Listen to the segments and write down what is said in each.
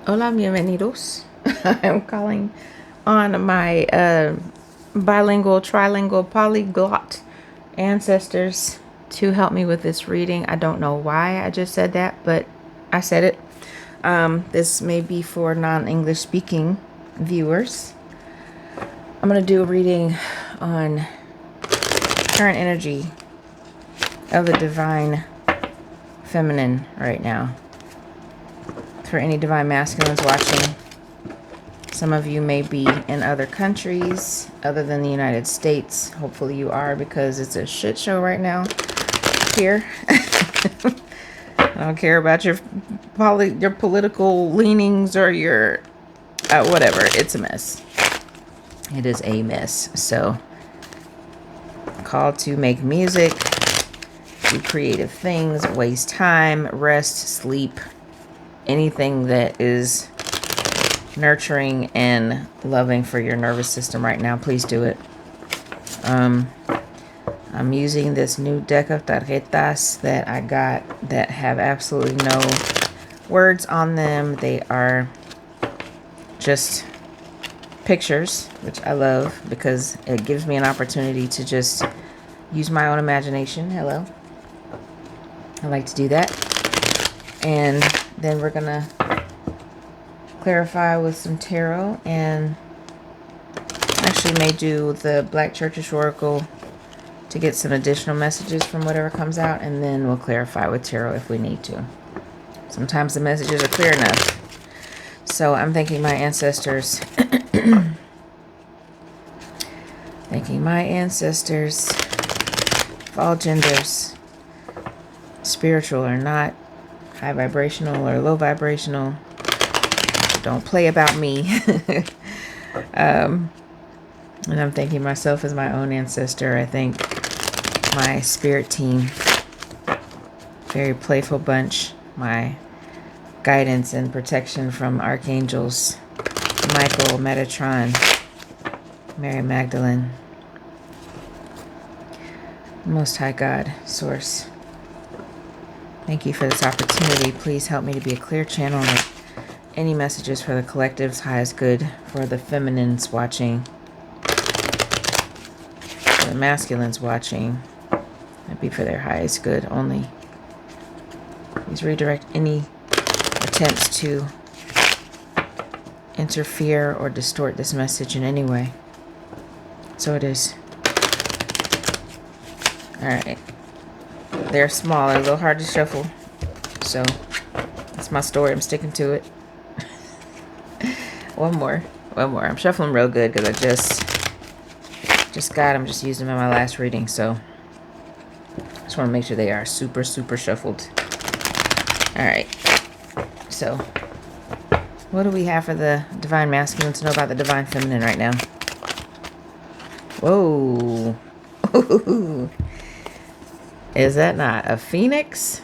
Hola, bienvenidos. I'm calling on my bilingual, trilingual, polyglot ancestors to help me with this reading. I don't know why I just said that, but I said it. This may be for non-English speaking viewers. I'm going to do a reading on current energy of the divine feminine right now. For any divine masculines watching, some of you may be in other countries other than the United States. Hopefully you are, because it's a shit show right now here. I don't care about your political leanings or your whatever. It's a mess. It is a mess. So, call to make music, do creative things, waste time, rest, sleep, anything that is nurturing and loving for your nervous system right now. Please do it. I'm using this new deck of tarjetas that I got that have absolutely no words on them. They are just pictures, which I love because it gives me an opportunity to just use my own imagination. Hello. I like to do that. And then we're gonna clarify with some tarot, and actually may do the Black Churchish Oracle to get some additional messages from whatever comes out, and then we'll clarify with tarot if we need to. Sometimes the messages are clear enough. So I'm thanking my ancestors. Thanking my ancestors of all genders, spiritual or not, high vibrational or low vibrational. Don't play about me. And I'm thanking myself as my own ancestor. I thank my spirit team, very playful bunch, my guidance and protection from archangels, Michael, Metatron, Mary Magdalene, Most High God, Source. Thank you for this opportunity. Please help me to be a clear channel with any messages for the collective's highest good, for the feminines watching, for the masculines watching. That'd be for their highest good only. Please redirect any attempts to interfere or distort this message in any way. So it is. Alright. They're small, they're a little hard to shuffle. So that's my story. I'm sticking to it. One more. I'm shuffling real good because I just got them. Just used them in my last reading. So I just want to make sure they are super, super shuffled. Alright. So what do we have for the divine masculine to know about the divine feminine right now? Whoa. Is that not a phoenix?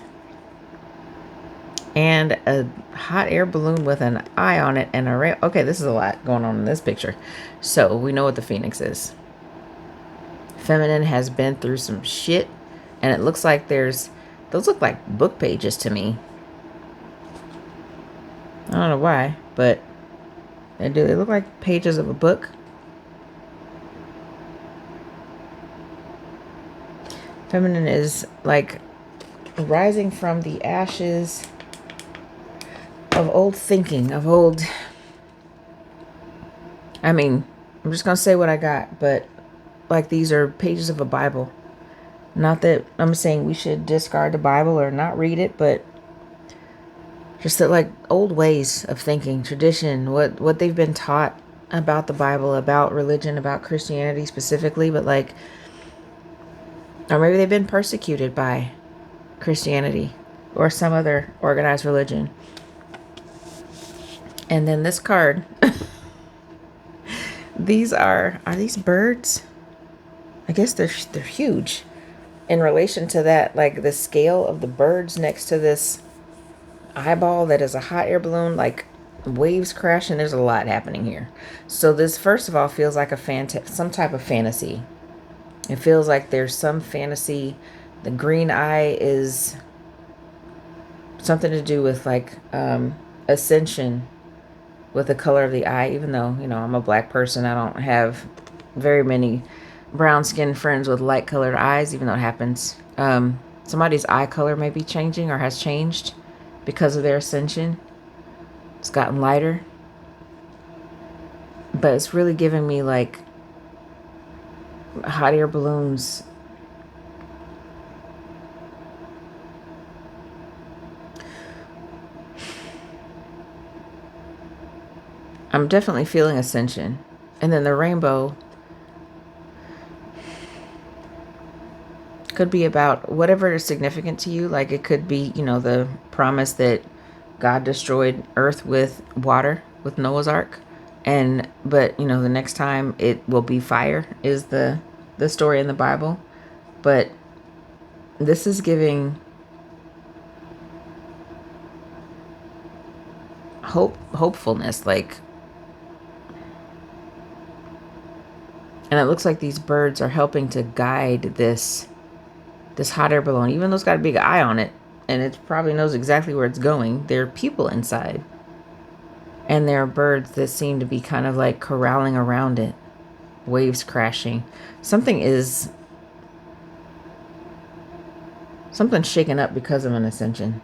And a hot air balloon with an eye on it and a ray. Okay, this is a lot going on in this picture. So we know what the phoenix is. Feminine has been through some shit, and it looks like those look like book pages to me. I don't know why, but they do. They look like pages of a book. Feminine is like rising from the ashes of old thinking, of old... I mean, I'm just going to say what I got, but like these are pages of a Bible. Not that I'm saying we should discard the Bible or not read it, but just that like old ways of thinking, tradition, what they've been taught about the Bible, about religion, about Christianity specifically, but like, or maybe they've been persecuted by Christianity or some other organized religion. And then this card, these are these birds? I guess they're huge in relation to that, like the scale of the birds next to this eyeball that is a hot air balloon, like waves crashing. There's a lot happening here. So this, first of all, feels like some type of fantasy. It feels like there's some fantasy. The green eye is something to do with like ascension, with the color of the eye, even though, you know, I'm a black person. I don't have very many brown skinned friends with light colored eyes, even though it happens. Somebody's eye color may be changing or has changed because of their ascension. It's gotten lighter. But it's really giving me like hot air balloons. I'm definitely feeling ascension. And then the rainbow could be about whatever is significant to you. Like it could be, you know, the promise that God destroyed earth with water, with Noah's Ark. But, you know, the next time it will be fire is the story in the Bible. But this is giving hopefulness, like, and it looks like these birds are helping to guide this hot air balloon, even though it's got a big eye on it and it probably knows exactly where it's going. There are people inside, and there are birds that seem to be kind of like corralling around it, waves crashing. Something's shaken up because of an ascension.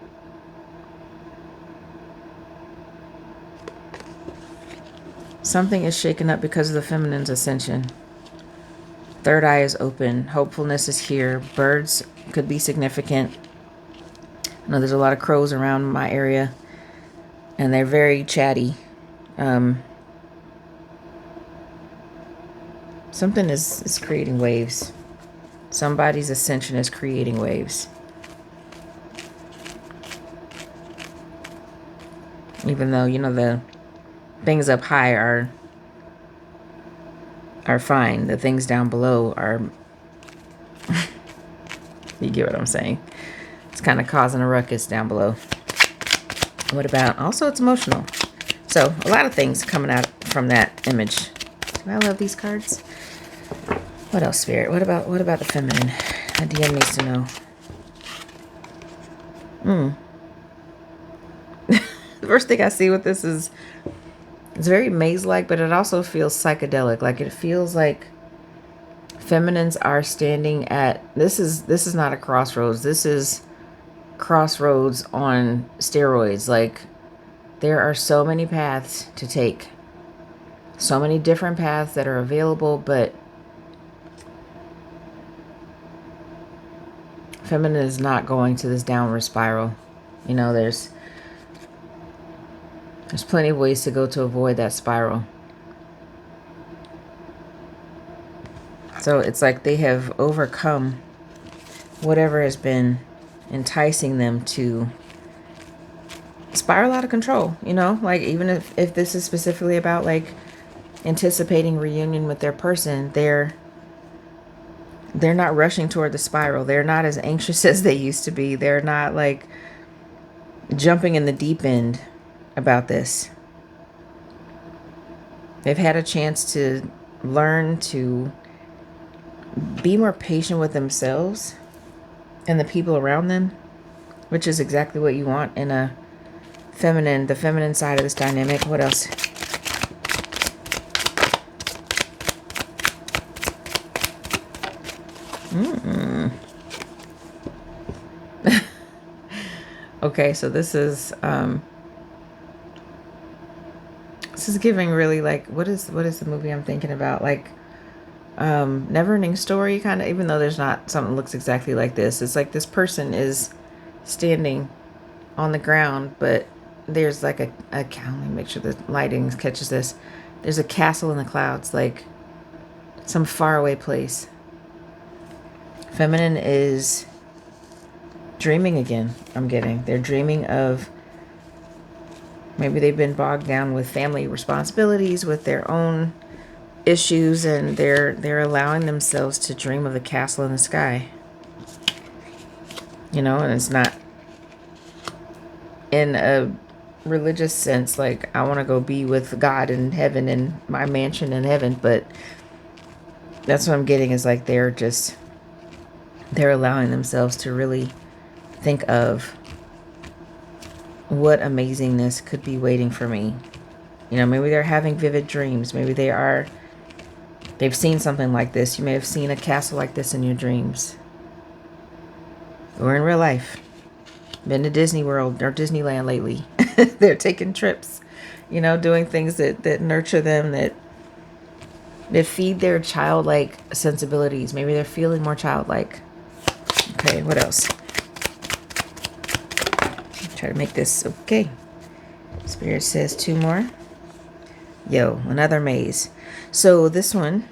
Something is shaken up because of the feminine's ascension. Third eye is open. Hopefulness is here. Birds could be significant. I know there's a lot of crows around my area, and they're very chatty. Something is creating waves. Somebody's ascension is creating waves. Even though, you know, the things up high are fine. The things down below are you get what I'm saying? It's kind of causing a ruckus down below. What about, also it's emotional. So a lot of things coming out from that image. Do I love these cards? What else, Spirit? What about the feminine? A DM needs to know. The first thing I see with this is it's very maze-like, but it also feels psychedelic. Like it feels like feminines are standing at, this is not a crossroads. This is crossroads on steroids. Like there are so many paths to take. So many different paths that are available, but feminine is not going to this downward spiral. You know, there's plenty of ways to go to avoid that spiral. So it's like they have overcome whatever has been enticing them to spiral out of control, you know? Like even if this is specifically about like anticipating reunion with their person, they're not rushing toward the spiral. They're not as anxious as they used to be. They're not like jumping in the deep end about this. They've had a chance to learn to be more patient with themselves and the people around them, which is exactly what you want in a feminine, the feminine side of this dynamic. What else? Okay, so this is giving really like, what is the movie I'm thinking about? Like Never Ending Story, kind of, even though there's not something that looks exactly like this. It's like this person is standing on the ground, but there's like a let me make sure the lighting catches this. There's a castle in the clouds, like some faraway place. Feminine is dreaming again. They're dreaming of, maybe they've been bogged down with family responsibilities, with their own issues, and they're allowing themselves to dream of the castle in the sky. You know, and it's not in a religious sense, like I want to go be with God in heaven and my mansion in heaven, but that's what I'm getting is like they're allowing themselves to really think of what amazingness could be waiting for me. You know, maybe they're having vivid dreams. Maybe they've seen something like this. You may have seen a castle like this in your dreams. Or in real life. Been to Disney World or Disneyland lately. They're taking trips, you know, doing things that nurture them, that feed their childlike sensibilities. Maybe they're feeling more childlike. Okay, what else? Try to make this okay. Spirit says 2 more. Yo, another maze. So this one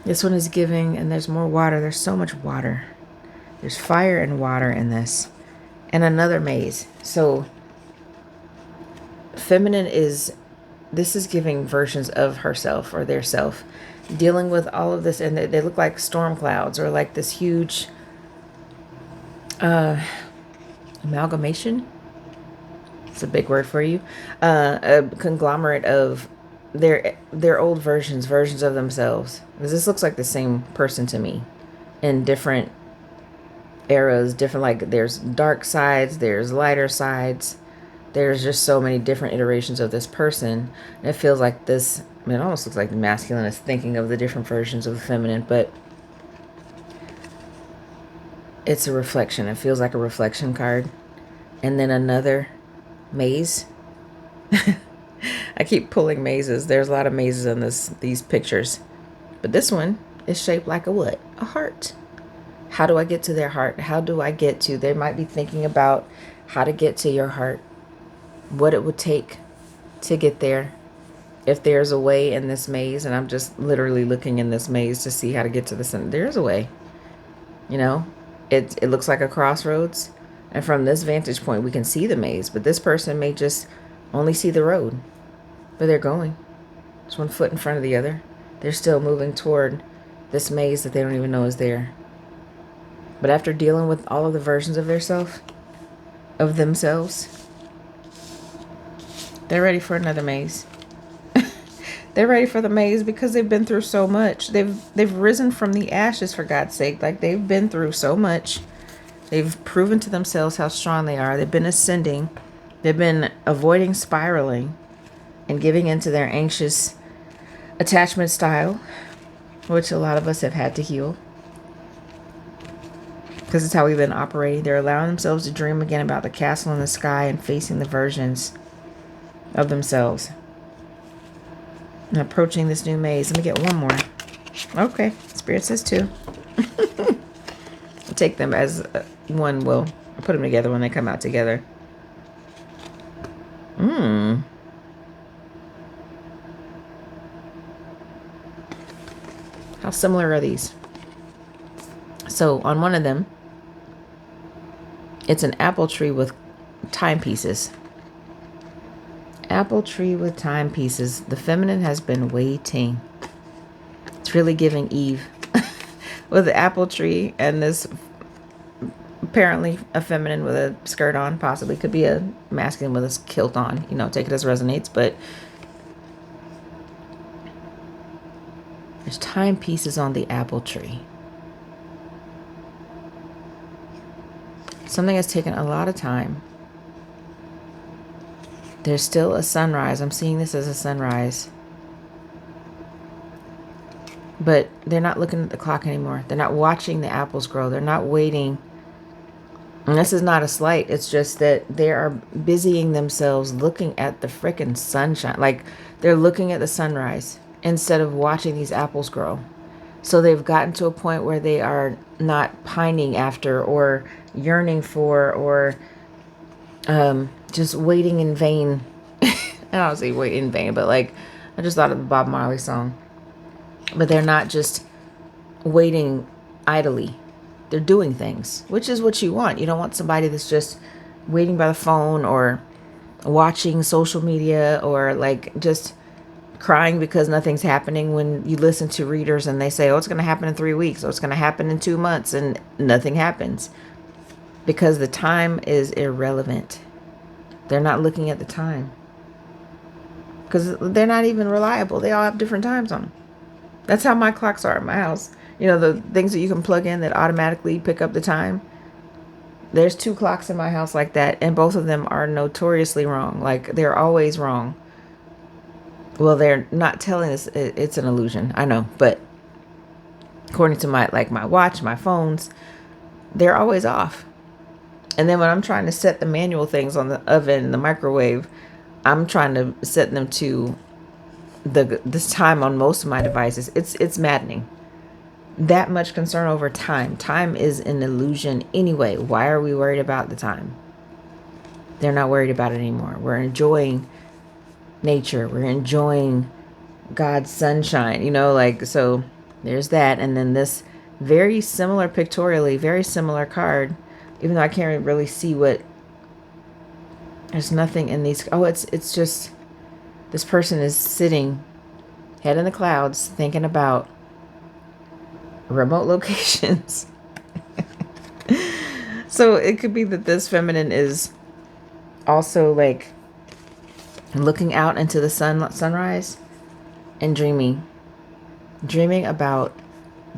is giving, and there's more water. There's so much water. There's fire and water in this. And another maze. So feminine this is giving versions of herself or their self, dealing with all of this, and they look like storm clouds or like this huge amalgamation. It's a big word for you. A conglomerate of their old versions of themselves. Because this looks like the same person to me in different eras, different, like there's dark sides, there's lighter sides. There's just so many different iterations of this person. And it feels like this, I mean, it almost looks like the masculine is thinking of the different versions of the feminine, but it's a reflection. It feels like a reflection card. And then another maze. I keep pulling mazes. There's a lot of mazes in these pictures. But this one is shaped like a what? A heart. How do I get to their heart? How do I get to? They might be thinking about how to get to your heart. What it would take to get there. If there's a way in this maze, and I'm just literally looking in this maze to see how to get to the center. There's a way. You know? It looks like a crossroads. And from this vantage point, we can see the maze. But this person may just only see the road. But they're going. Just one foot in front of the other. They're still moving toward this maze that they don't even know is there. But after dealing with all of the versions of themselves, they're ready for another maze. They're ready for the maze because they've been through so much. They've risen from the ashes, for God's sake. Like, they've been through so much. They've proven to themselves how strong they are. They've been ascending. They've been avoiding spiraling and giving into their anxious attachment style, which a lot of us have had to heal. Because it's how we've been operating. They're allowing themselves to dream again about the castle in the sky and facing the versions of themselves. And approaching this new maze. Let me get one more. Okay. Spirit says 2. I'll take them as one. Will put them together when they come out together. How similar are these? So on one of them, it's an apple tree with timepieces. Apple tree with timepieces. The feminine has been waiting. It's really giving Eve with the apple tree and this apparently a feminine with a skirt on, possibly could be a masculine with a kilt on. You know, take it as resonates, but there's timepieces on the apple tree. Something has taken a lot of time. There's still a sunrise. I'm seeing this as a sunrise. But they're not looking at the clock anymore. They're not watching the apples grow. They're not waiting. And this is not a slight. It's just that they are busying themselves looking at the frickin' sunshine. Like, they're looking at the sunrise instead of watching these apples grow. So they've gotten to a point where they are not pining after or yearning for or just waiting in vain. I don't say wait in vain, but like, I just thought of the Bob Marley song. But they're not just waiting idly. They're doing things, which is what you want. You don't want somebody that's just waiting by the phone or watching social media or like just crying because nothing's happening. When you listen to readers and they say, oh, it's going to happen in 3 weeks, or it's going to happen in 2 months, and nothing happens because the time is irrelevant. They're not looking at the time because they're not even reliable. They all have different times on them. That's how my clocks are at my house. You know, the things that you can plug in that automatically pick up the time. There's 2 clocks in my house like that, and both of them are notoriously wrong. Like, they're always wrong. Well, they're not telling us it's an illusion. I know, but according to my watch, my phones, they're always off. And then when I'm trying to set the manual things on the oven, the microwave, I'm trying to set them to this time on most of my devices. It's maddening. That much concern over time. Time is an illusion anyway. Why are we worried about the time? They're not worried about it anymore. We're enjoying nature. We're enjoying God's sunshine, so there's that. And then this very similar, pictorially, very similar card, even though I can't really see there's nothing in these. Oh, it's just, this person is sitting head in the clouds thinking about remote locations. So it could be that this feminine is also like looking out into the sunrise and dreaming about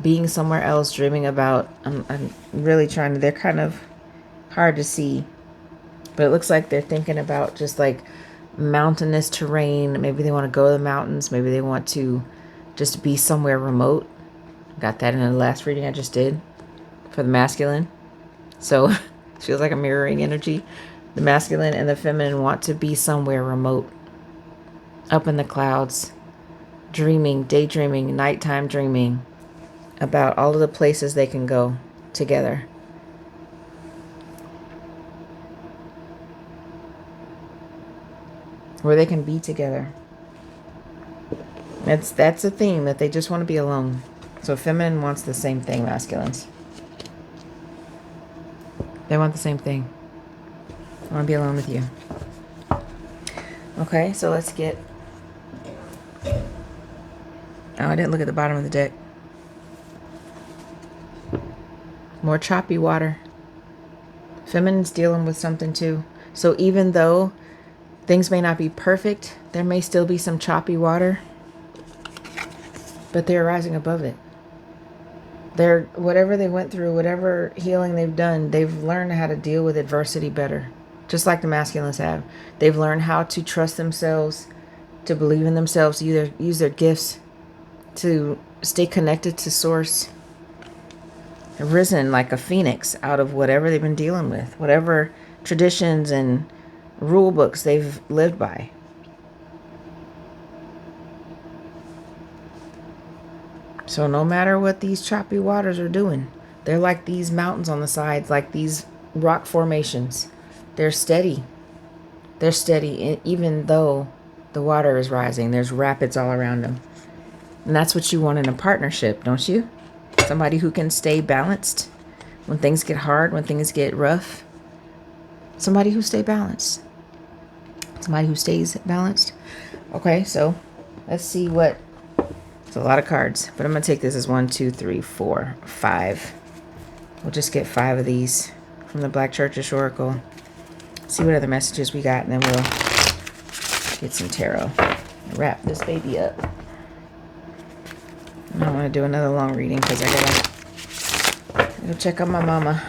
being somewhere else, dreaming about, I'm really trying to, they're kind of hard to see, but it looks like they're thinking about just like mountainous terrain. Maybe they want to go to the mountains. Maybe they want to just be somewhere remote. Got that in the last reading I just did for the masculine. So it feels like a mirroring energy. The masculine and the feminine want to be somewhere remote, up in the clouds, dreaming, daydreaming, nighttime dreaming about all of the places they can go together. Where they can be together. That's a theme, that they just want to be alone. So feminine wants the same thing, masculines. They want the same thing. I want to be alone with you. Okay, so let's get... Oh, I didn't look at the bottom of the deck. More choppy water. Feminine's dealing with something too. So even though things may not be perfect, there may still be some choppy water, but they're rising above it. They're, whatever they went through, whatever healing they've done, they've learned how to deal with adversity better. Just like the masculines have. They've learned how to trust themselves, to believe in themselves, to use their gifts, to stay connected to source. They've risen like a phoenix out of whatever they've been dealing with, whatever traditions and rule books they've lived by. So no matter what these choppy waters are doing, they're like these mountains on the sides, like these rock formations. They're steady. They're steady even though the water is rising. There's rapids all around them. And that's what you want in a partnership, don't you? Somebody who can stay balanced when things get hard, when things get rough. Somebody who stays balanced. Somebody who stays balanced. Okay, so let's see what... It's a lot of cards, but I'm going to take this as 1, 2, 3, 4, 5. We'll just get 5 of these from the Black Churchish Oracle. See what other messages we got, and then we'll get some tarot. Wrap this baby up. I don't want to do another long reading because I gotta go check on my mama.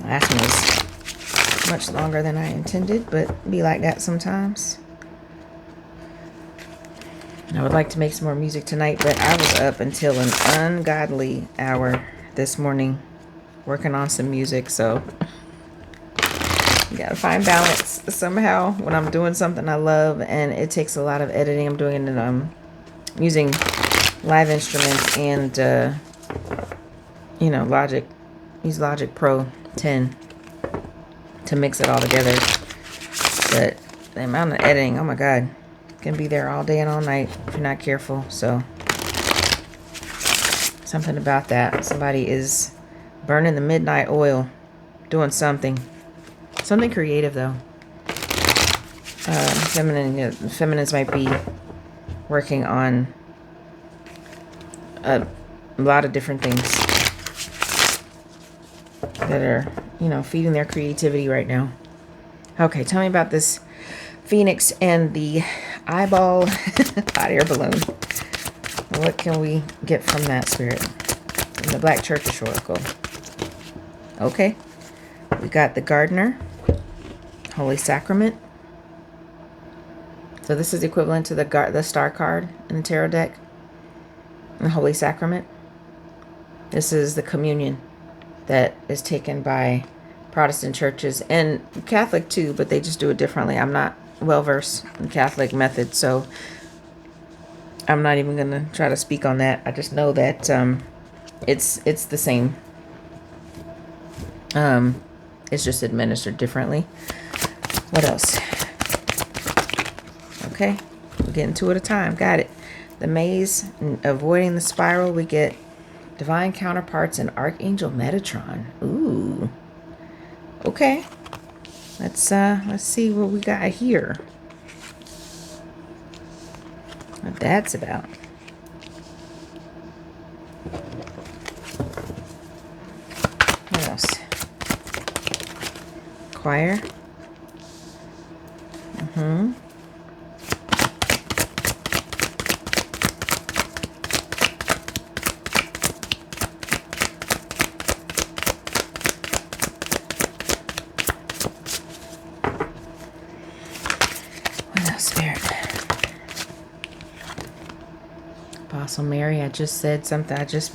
Last one was much longer than I intended, but be like that sometimes. I would like to make some more music tonight, but I was up until an ungodly hour this morning working on some music, so you gotta find balance somehow when I'm doing something I love, and it takes a lot of editing. I'm doing it and using live instruments and Logic. Use Logic Pro 10 to mix it all together. But the amount of editing, oh my god, can be there all day and all night if you're not careful. So something about that. Somebody is burning the midnight oil, doing something creative though. Feminines might be working on a lot of different things that are, feeding their creativity right now. Okay, tell me about this Pheonix and the eyeball hot air balloon. What can we get from that, Spirit? in the Black Church Oracle. Okay. We got the Gardener, Holy Sacrament. So this is equivalent to the Star card in the Tarot deck. The Holy Sacrament. This is the communion that is taken by Protestant churches and Catholic too, but they just do it differently. I'm not well versed in Catholic method, so I'm not even gonna try to speak on that. I just know that it's the same. It's just administered differently. What else? Okay, we're getting two at a time. Got it. The Maze, avoiding the spiral. We get divine counterparts and Archangel Metatron. Ooh. Okay. Let's see what we got here. What that's about. What else? Choir. What else, Spirit? Apostle Mary. I just said something. I just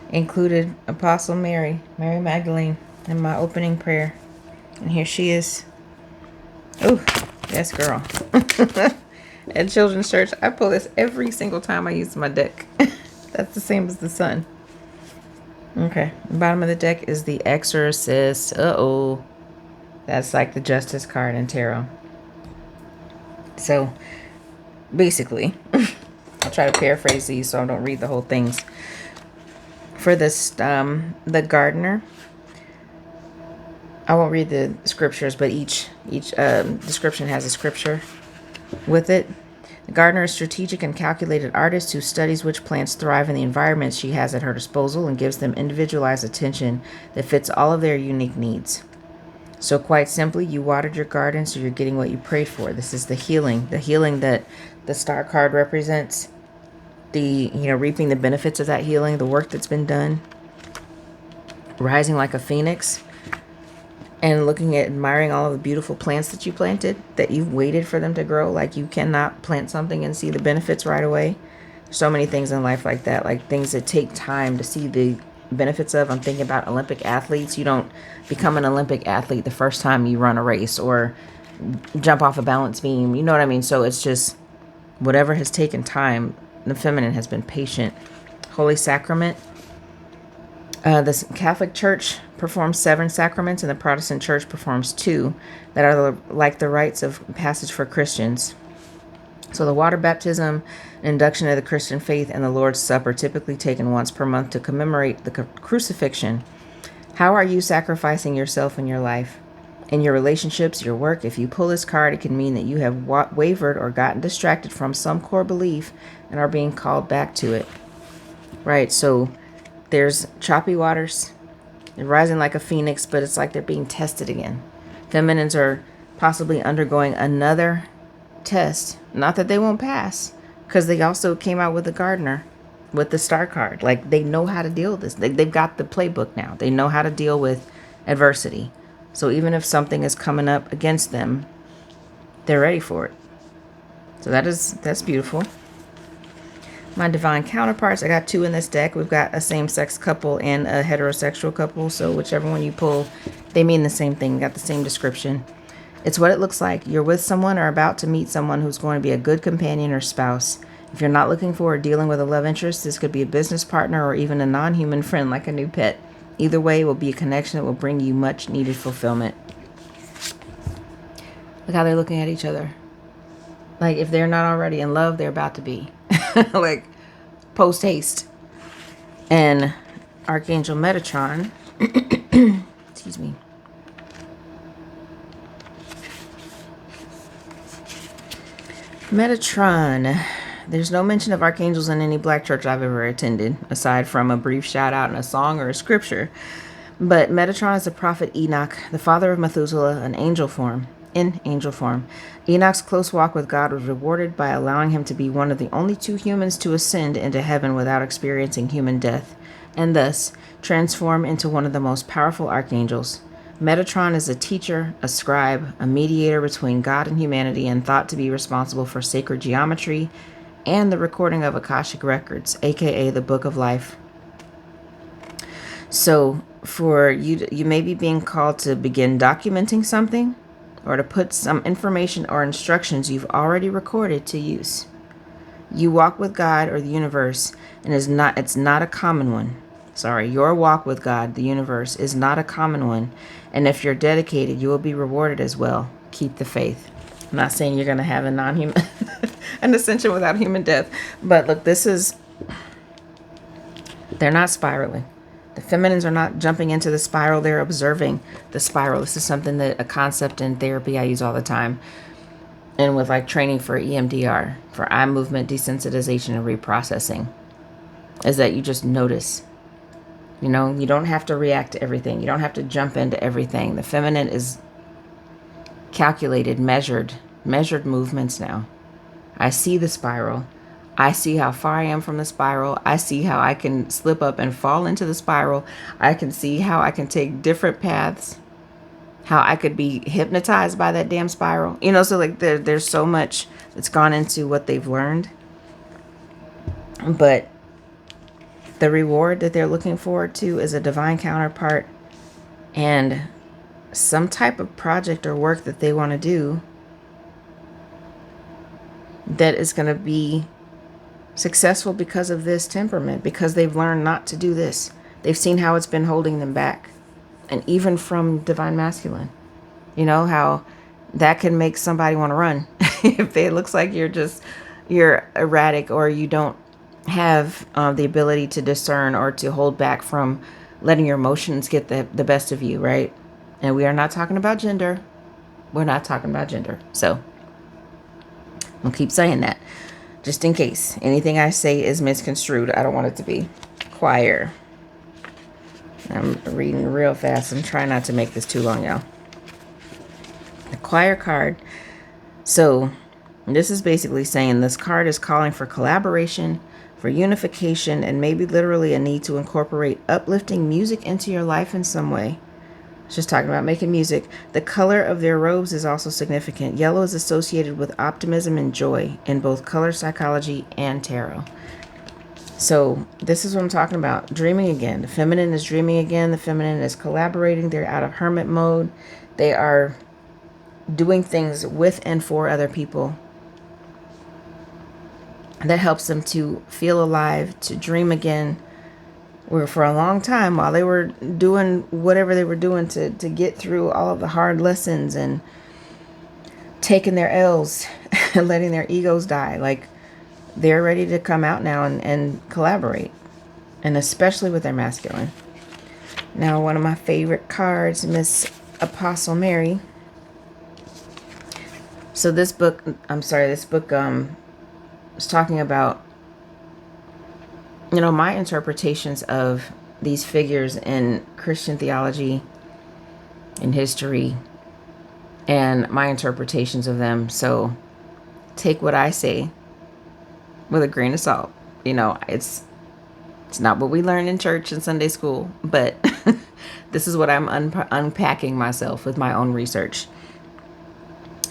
included Apostle Mary, Mary Magdalene, in my opening prayer. And here she is. Oh, yes, girl. At Children's Church, I pull this every single time I use my deck. That's the same as the sun. Okay, the bottom of the deck is the Exorcist. Uh-oh. That's like the Justice card in Tarot. So, basically, I'll try to paraphrase these so I don't read the whole things. For this, the Gardener, I won't read the scriptures, but each description has a scripture with it. The gardener is a strategic and calculated artist who studies which plants thrive in the environment she has at her disposal and gives them individualized attention that fits all of their unique needs. So quite simply, you watered your garden, so you're getting what you prayed for. This is the healing that the Star card represents. Reaping the benefits of that healing, the work that's been done. Rising like a phoenix. And admiring all of the beautiful plants that you planted, that you've waited for them to grow. Like, you cannot plant something and see the benefits right away. So many things in life like that, like things that take time to see the benefits of. I'm thinking about Olympic athletes. You don't become an Olympic athlete the first time you run a race or jump off a balance beam. You know what I mean? So it's just whatever has taken time. The feminine has been patient. Holy Sacrament. The Catholic Church performs 7 sacraments and the Protestant Church performs 2 that are like the rites of passage for Christians. So the water baptism, induction of the Christian faith, and the Lord's Supper, typically taken once per month to commemorate the crucifixion. How are you sacrificing yourself in your life? In your relationships, your work? If you pull this card, it can mean that you have wavered or gotten distracted from some core belief and are being called back to it. Right, so there's choppy waters. They're rising like a phoenix, but it's like they're being tested again. Feminines are possibly undergoing another test. Not that they won't pass, because they also came out with the Gardener, with the Star card. Like, they know how to deal with this. They've got the playbook now. They know how to deal with adversity. So even if something is coming up against them, they're ready for it. So that's beautiful. My divine counterparts, I got 2 in this deck. We've got a same-sex couple and a heterosexual couple. So whichever one you pull, they mean the same thing. Got the same description. It's what it looks like. You're with someone or about to meet someone who's going to be a good companion or spouse. If you're not looking for or dealing with a love interest, this could be a business partner or even a non-human friend like a new pet. Either way, it will be a connection that will bring you much needed fulfillment. Look how they're looking at each other. Like, if they're not already in love, they're about to be. Like, post haste. And Archangel Metatron, excuse me. Metatron. There's no mention of archangels in any black church I've ever attended, aside from a brief shout out in a song or a scripture. But Metatron is the prophet Enoch, the father of Methuselah, in angel form. Enoch's close walk with God was rewarded by allowing him to be one of the only 2 humans to ascend into heaven without experiencing human death. and thus transform into one of the most powerful archangels. Metatron is a teacher, a scribe, a mediator between God and humanity, and thought to be responsible for sacred geometry and the recording of Akashic records, aka the Book of Life. So for you may be being called to begin documenting something, or to put some information or instructions you've already recorded to use. You walk with God or the universe, and it's not a common one. Sorry, your walk with God, the universe, is not a common one. And if you're dedicated, you will be rewarded as well. Keep the faith. I'm not saying you're going to have a non-human, an ascension without human death. But look, they're not spiraling. The feminines are not jumping into the spiral. They're observing the spiral. This is something a concept in therapy I use all the time. And with like training for EMDR, for eye movement desensitization and reprocessing, is that you just notice. You know, you don't have to react to everything. You don't have to jump into everything. The feminine is calculated, measured movements now. I see the spiral. I see how far I am from the spiral. I see how I can slip up and fall into the spiral. I can see how I can take different paths, how I could be hypnotized by that damn spiral. You know, so like there's so much that's gone into what they've learned. But the reward that they're looking forward to is a divine counterpart and some type of project or work that they want to do that is going to be successful because of this temperament, because they've learned not to do this. They've seen how it's been holding them back. And even from divine masculine, you know, how that can make somebody want to run if it looks like you're erratic, or you don't have the ability to discern or to hold back from letting your emotions get the best of you, right? And we are not talking about gender. We're not talking about gender. So I'll keep saying that just in case anything I say is misconstrued. I don't want it to be. Choir. I'm reading real fast. I'm trying not to make this too long, y'all. The choir card. So this is basically saying this card is calling for collaboration, for unification, and maybe literally a need to incorporate uplifting music into your life in some way. It's just talking about making music. The color of their robes is also significant. Yellow is associated with optimism and joy in both color psychology and tarot. So this is what I'm talking about. Dreaming again. The feminine is dreaming again. The feminine is collaborating. They're out of hermit mode. They are doing things with and for other people. That helps them to feel alive, to dream again. Where for a long time, while they were doing whatever they were doing to get through all of the hard lessons and taking their L's and letting their egos die, like they're ready to come out now and collaborate, and especially with their masculine. Now, one of my favorite cards, Miss Apostle Mary. So this book is talking about, you know, my interpretations of these figures in Christian theology and history, and my interpretations of them. So take what I say with a grain of salt. You know, it's not what we learn in church and Sunday school, but this is what I'm unpacking myself with my own research.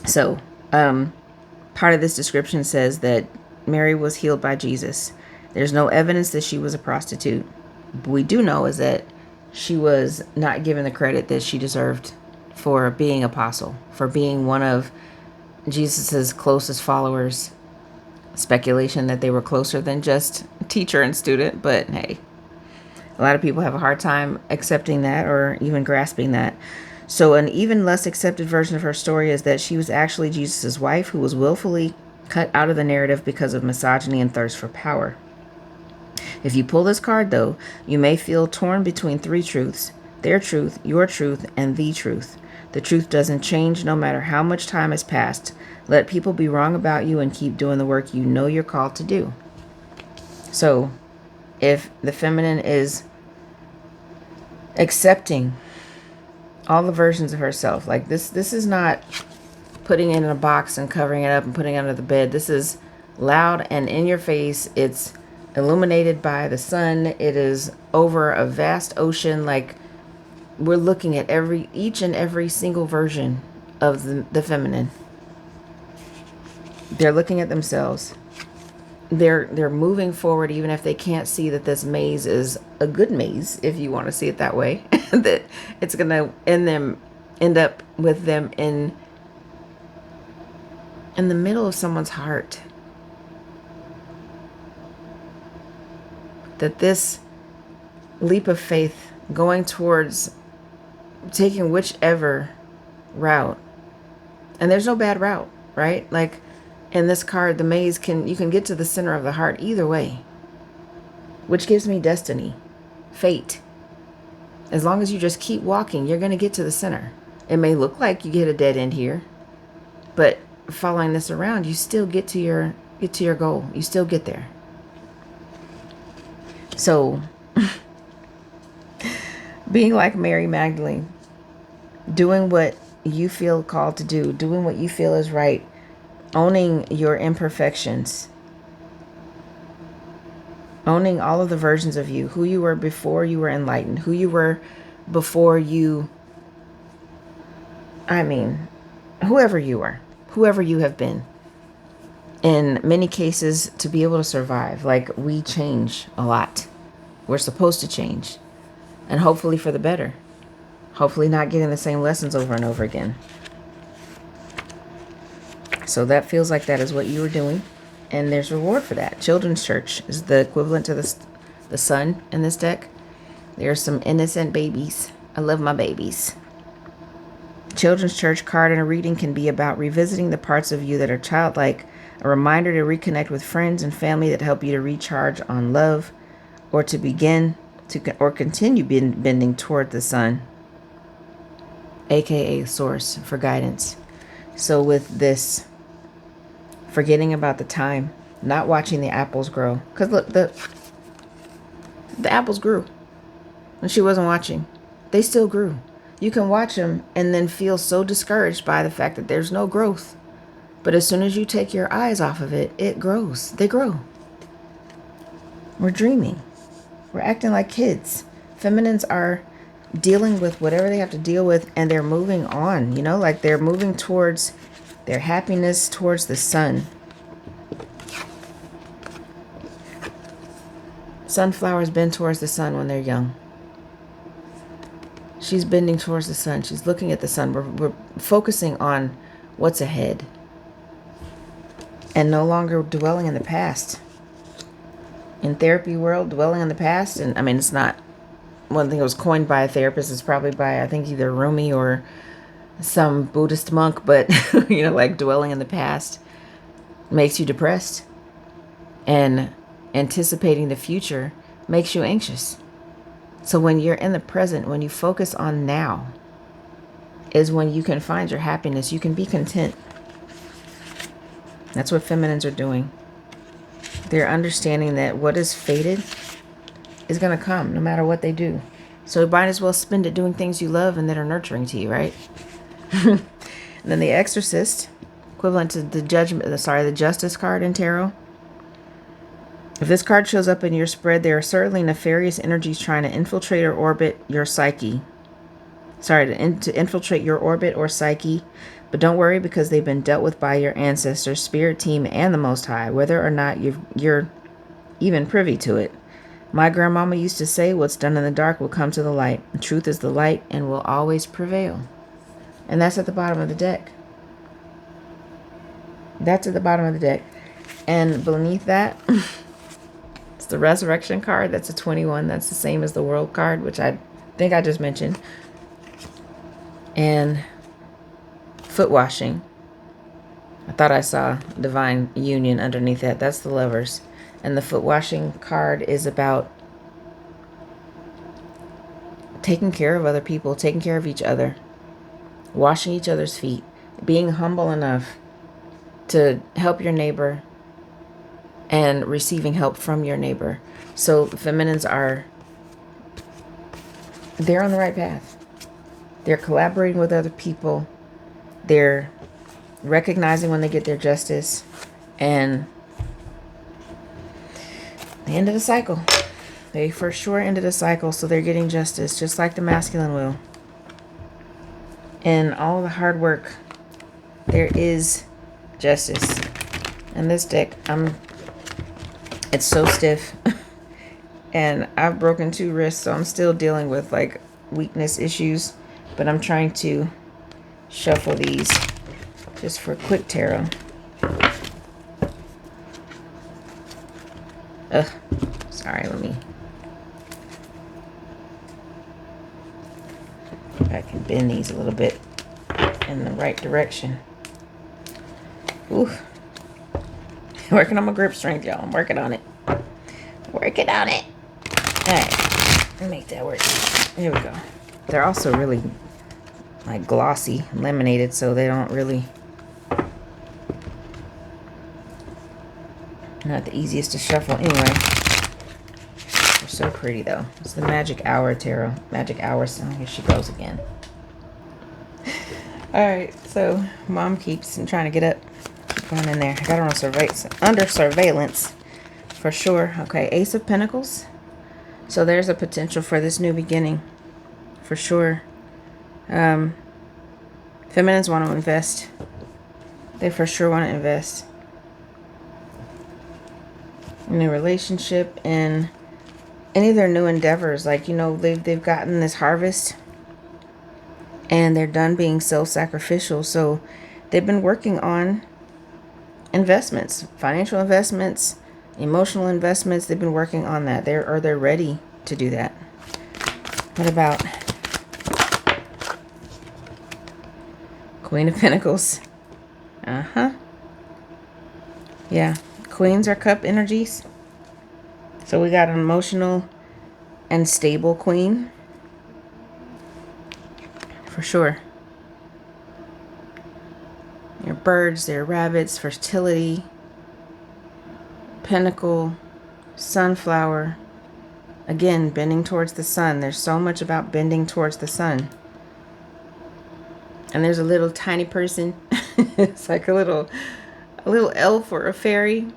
So part of this description says that Mary was healed by Jesus. There's no evidence that she was a prostitute. What we do know is that she was not given the credit that she deserved for being apostle, for being one of Jesus's closest followers. Speculation that they were closer than just teacher and student, but hey, a lot of people have a hard time accepting that or even grasping that. So an even less accepted version of her story is that she was actually Jesus's wife, who was willfully cut out of the narrative because of misogyny and thirst for power. If you pull this card, though, you may feel torn between three truths: their truth, your truth, and the truth. The truth doesn't change no matter how much time has passed. Let people be wrong about you and keep doing the work you know you're called to do. So if the feminine is accepting all the versions of herself, like this is not putting it in a box and covering it up and putting it under the bed. This is loud and in your face. It's illuminated by the sun. It is over a vast ocean. Like, we're looking at each and every single version of the feminine. They're looking at themselves. They're moving forward, even if they can't see that this maze is a good maze, if you want to see it that way. That it's gonna end up with them in the middle of someone's heart. That this leap of faith, going towards taking whichever route, and there's no bad route, right? Like, in this card, the maze, you can get to the center of the heart either way, which gives me destiny, fate. As long as you just keep walking, you're going to get to the center. It may look like you get a dead end here, but following this around, you still get to your goal. You still get there. So, being like Mary Magdalene, doing what you feel called to do, doing what you feel is right, owning your imperfections, owning all of the versions of you, who you were before you were enlightened, who you were before you, whoever you are, whoever you have been. In many cases, to be able to survive, like, we change a lot. We're supposed to change, and hopefully for the better. Hopefully not getting the same lessons over and over again. So that feels like that is what you were doing, and there's reward for that. Children's Church is the equivalent to the sun in this deck. There are some innocent babies. I love my babies. Children's Church card in a reading can be about revisiting the parts of you that are childlike, a reminder to reconnect with friends and family that help you to recharge on love, or to continue bending toward the sun, aka source, for guidance. So with this, forgetting about the time, not watching the apples grow, because look, the apples grew when she wasn't watching. They still grew. You can watch them and then feel so discouraged by the fact that there's no growth. But as soon as you take your eyes off of it, it grows. They grow. We're dreaming. We're acting like kids. Feminines are dealing with whatever they have to deal with, and they're moving on, like they're moving towards their happiness, towards the sun. Sunflowers bend towards the sun when they're young. She's bending towards the sun. She's looking at the sun. We're focusing on what's ahead and no longer dwelling in the past. In therapy world, dwelling in the past, and it's not one thing that was coined by a therapist. It's probably by, I think, either Rumi or some Buddhist monk, but like dwelling in the past makes you depressed, and anticipating the future makes you anxious. So when you're in the present, when you focus on now, is when you can find your happiness. You can be content. That's what feminines are doing. They're understanding that what is fated is going to come no matter what they do. So you might as well spend it doing things you love and that are nurturing to you, right? And then the Exorcist, equivalent to the Justice card in tarot. If this card shows up in your spread, there are certainly nefarious energies trying to infiltrate or orbit your psyche. To infiltrate your orbit or psyche. But don't worry, because they've been dealt with by your ancestors, spirit team, and the Most High, whether or not you're even privy to it. My grandmama used to say, what's done in the dark will come to the light. Truth is the light and will always prevail. And that's at the bottom of the deck. That's at the bottom of the deck. And beneath that, it's the Resurrection card. That's a 21. That's the same as the World card, which I think I just mentioned. And foot washing. I thought I saw divine union underneath that. That's the Lovers. And the foot washing card is about taking care of other people, taking care of each other, washing each other's feet, being humble enough to help your neighbor and receiving help from your neighbor. So feminines they're on the right path. They're collaborating with other people. They're recognizing when they get their justice, and The end of the cycle. They for sure ended the cycle, so they're getting justice, just like the masculine will. And all the hard work, there is justice. And this deck, it's so stiff. And I've broken 2 wrists, so I'm still dealing with like weakness issues. But I'm trying to shuffle these just for quick tarot. Ugh, sorry, let me. I can bend these a little bit in the right direction. Ooh. Working on my grip strength, y'all. I'm working on it. Working on it. Alright. Make that work. Here we go. They're also really like glossy, laminated, so they don't really. Not the easiest to shuffle anyway. They're so pretty though. It's the Magic Hour Tarot. Magic Hour song. Here she goes again. Alright, so mom keeps trying to get up. Keep going in there. I got her on under surveillance for sure. Okay, Ace of Pentacles. So there's a potential for this new beginning for sure. Feminines want to invest. They for sure want to invest in a relationship, in any of their new endeavors. Like, you know, they've gotten this harvest and they're done being self-sacrificial. So they've been working on investments, financial investments, emotional investments. They've been working on that. They're ready to do that. What about Queen of Pentacles? Yeah. Queens are cup energies. So we got an emotional and stable queen. For sure. Your birds, their rabbits, fertility, pentacle, sunflower. Again, bending towards the sun. There's so much about bending towards the sun. And there's a little tiny person. It's like a little elf or a fairy.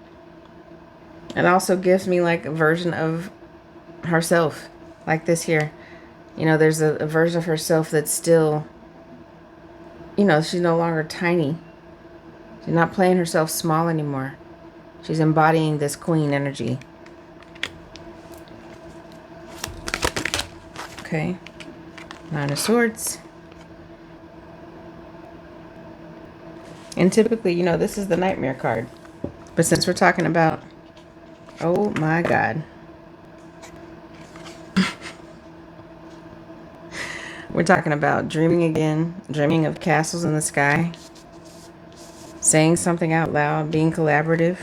It also gives me like a version of herself, like this here. You know, there's a version of herself that's still, you know, she's no longer tiny. She's not playing herself small anymore. She's embodying this queen energy. Okay. 9 of Swords. And typically, you know, this is the Nightmare card. But since we're talking about, oh my God. We're talking about dreaming again, dreaming of castles in the sky, saying something out loud, being collaborative.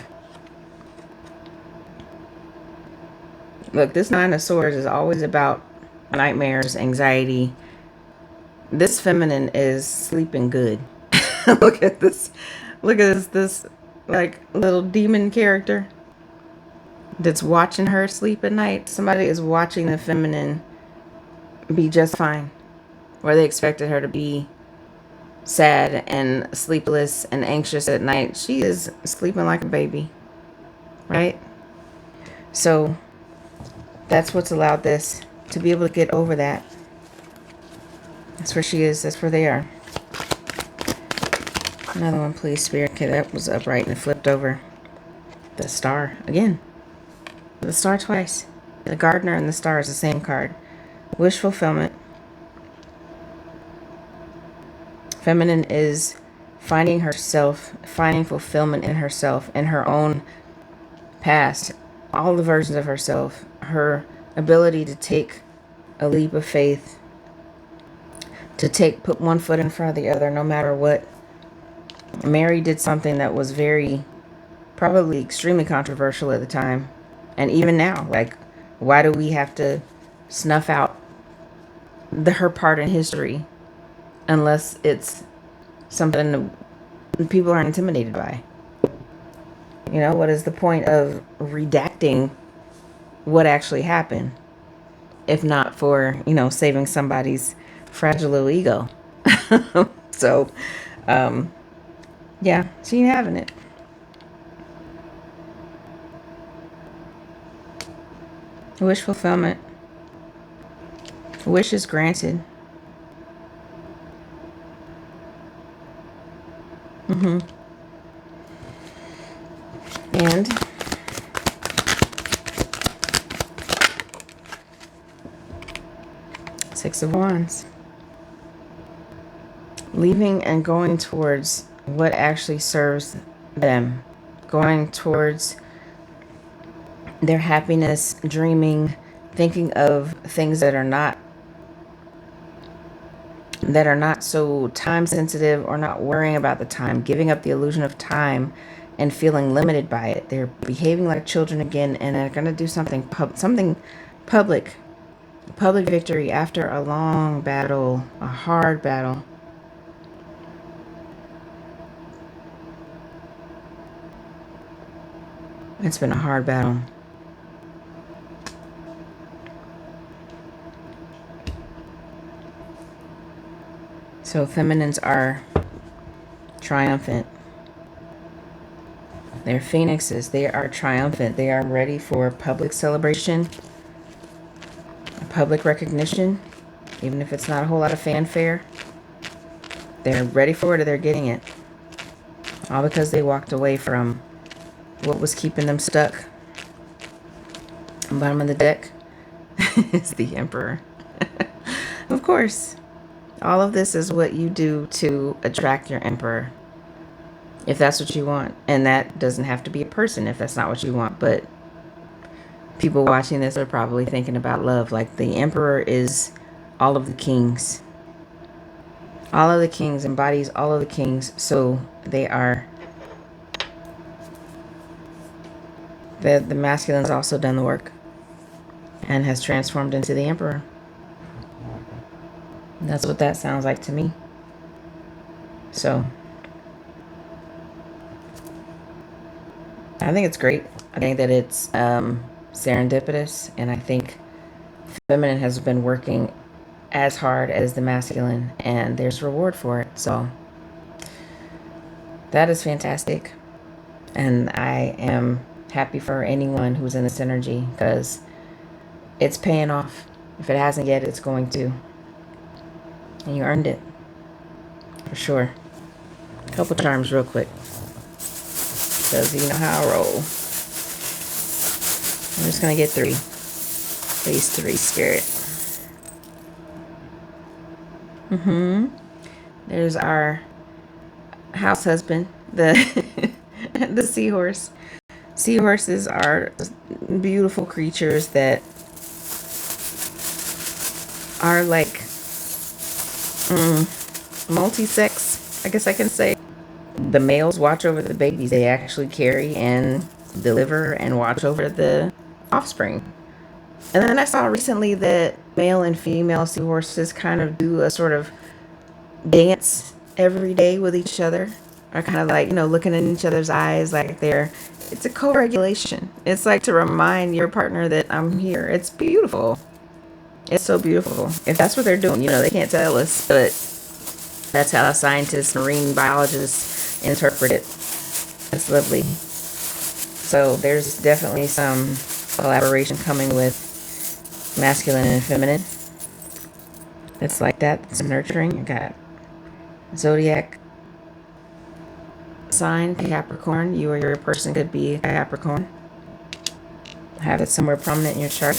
Look, this 9 of Swords is always about nightmares, anxiety. This feminine is sleeping good. Look at this. Look at this like little demon character that's watching her sleep at night. Somebody is watching the feminine be just fine, where they expected her to be sad and sleepless and anxious at night. She is sleeping like a baby, right? So that's what's allowed this to be able to get over that. That's where she is. That's where they are. Another one, please, Spirit. Okay, that was upright and it flipped over. The Star again. The Star twice. The Gardener and the Star is the same card. Wish fulfillment. Feminine is finding herself, finding fulfillment in herself, in her own past, all the versions of herself, her ability to take a leap of faith, to put one foot in front of the other, no matter what. Mary did something that was probably extremely controversial at the time. And even now, like, why do we have to snuff out her part in history unless it's something that people are intimidated by? You know, what is the point of redacting what actually happened if not for, you know, saving somebody's fragile little ego? So, yeah, she ain't having it. Wish fulfillment. Wish is granted. And Six of Wands. Leaving and going towards what actually serves them. Going towards their happiness, dreaming, thinking of things that are not so time sensitive, or not worrying about the time, giving up the illusion of time and feeling limited by it. They're behaving like children again, and they're going to do something public victory after a long battle, a hard battle. It's been a hard battle. So feminines are triumphant. They're phoenixes. They are triumphant. They are ready for public celebration, public recognition, even if it's not a whole lot of fanfare. They're ready for it, or they're getting it. All because they walked away from what was keeping them stuck. Bottom of the deck is the Emperor. Of course. All of this is what you do to attract your Emperor, if that's what you want. And that doesn't have to be a person if that's not what you want. But people watching this are probably thinking about love. Like, the Emperor is all of the kings. All of the kings, embodies all of the kings. So they are... The masculine's also done the work and has transformed into the Emperor. That's what that sounds like to me. So I think it's great. I think that it's serendipitous, and I think feminine has been working as hard as the masculine, and there's reward for it. So that is fantastic, and I am happy for anyone who's in this energy, because it's paying off. If it hasn't yet, it's going to. And you earned it. For sure. A couple charms real quick, because you know how I roll. I'm just going to get 3. Phase 3 spirit. There's our house husband, the the seahorse. Seahorses are beautiful creatures that are like multi-sex, I guess I can say. The males watch over the babies. They actually carry and deliver and watch over the offspring. And then I saw recently that male and female seahorses kind of do a sort of dance every day with each other. Are kind of like, looking in each other's eyes, like it's a co-regulation. It's like to remind your partner that I'm here. It's beautiful. It's so beautiful. If that's what they're doing, they can't tell us, but that's how scientists, marine biologists interpret it. It's lovely. So there's definitely some collaboration coming with masculine and feminine. It's like that. It's nurturing. You got zodiac sign, Capricorn. You or your person could be a Capricorn. Have it somewhere prominent in your chart.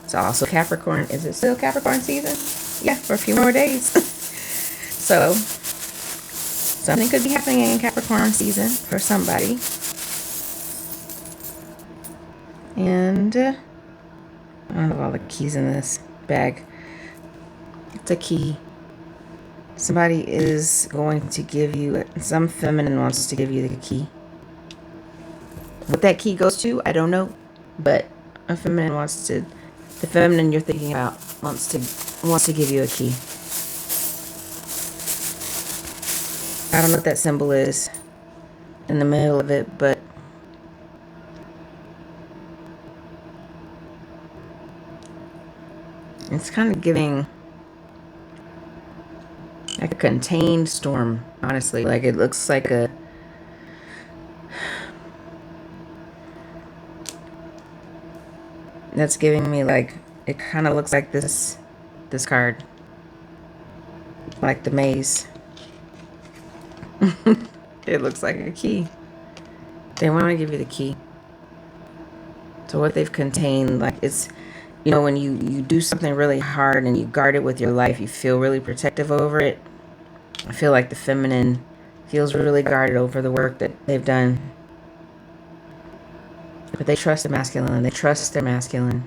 It's also Capricorn. Is it still Capricorn season? Yeah, for a few more days. So something could be happening in Capricorn season for somebody. And I don't have all the keys in this bag. It's a key. Somebody is going to give you, some feminine wants to give you the key. What that key goes to, I don't know. But a feminine wants to, the feminine you're thinking about wants to give you a key. I don't know what that symbol is in the middle of it, but it's kind of giving like a contained storm, honestly. Like, it looks like That's giving me like, it kind of looks like this card, like the maze. It looks like a key. They want to give you the key. So what they've contained, like, it's, you know, when you do something really hard and you guard it with your life, you feel really protective over it. I feel like the feminine feels really guarded over the work that they've done. But they trust the masculine. They trust their masculine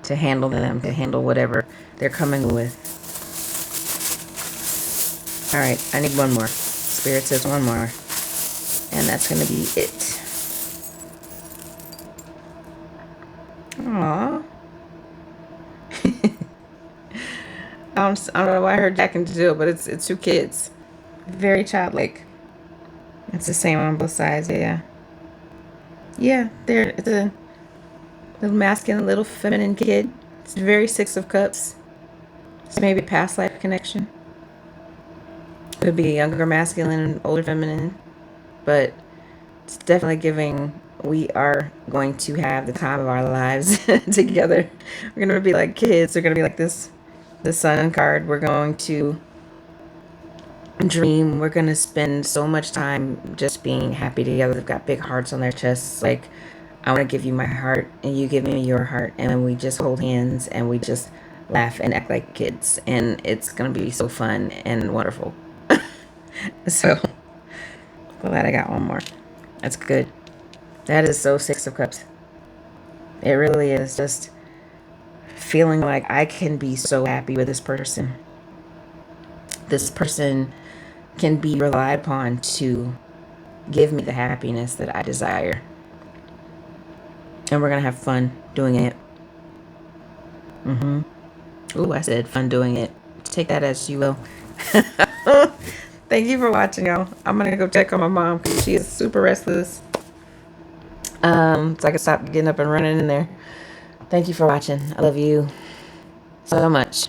to handle them, to handle whatever they're coming with. All right, I need one more. Spirit says one more. And that's going to be it. Aww. I don't know why I heard Jack and Jill, but it's 2 kids. Very childlike. It's the same on both sides, yeah. Yeah, it's a little masculine, little feminine kid. It's very 6 of Cups. It's maybe a past life connection. Could be younger masculine and older feminine. But it's definitely giving, we are going to have the time of our lives together. We're going to be like kids. We're going to be like this, the sun card. We're going to dream. We're going to spend so much time just being happy together. They've got big hearts on their chests. Like, I want to give you my heart and you give me your heart. And we just hold hands and we just laugh and act like kids. And it's going to be so fun and wonderful. So, glad I got one more. That's good. That is so 6 of Cups. It really is just feeling like I can be so happy with this person. This person can be relied upon to give me the happiness that I desire. And we're going to have fun doing it. Ooh, I said fun doing it. Take that as you will. Thank you for watching, y'all. I'm going to go check on my mom because she is super restless. So I can stop getting up and running in there. Thank you for watching. I love you so much.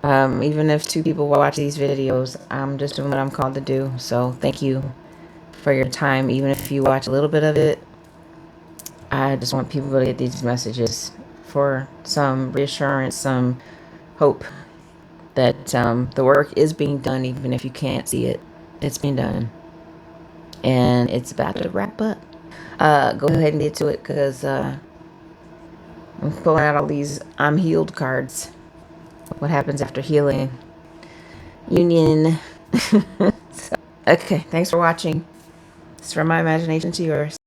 Even if 2 people watch these videos, I'm just doing what I'm called to do. So thank you for your time. Even if you watch a little bit of it, I just want people to get these messages for some reassurance, some hope that the work is being done, even if you can't see it. It's being done. And it's about to wrap up. Go ahead and get to it because I'm pulling out all these I'm healed cards. What happens after healing? Union. So, okay, thanks for watching. It's from my imagination to yours.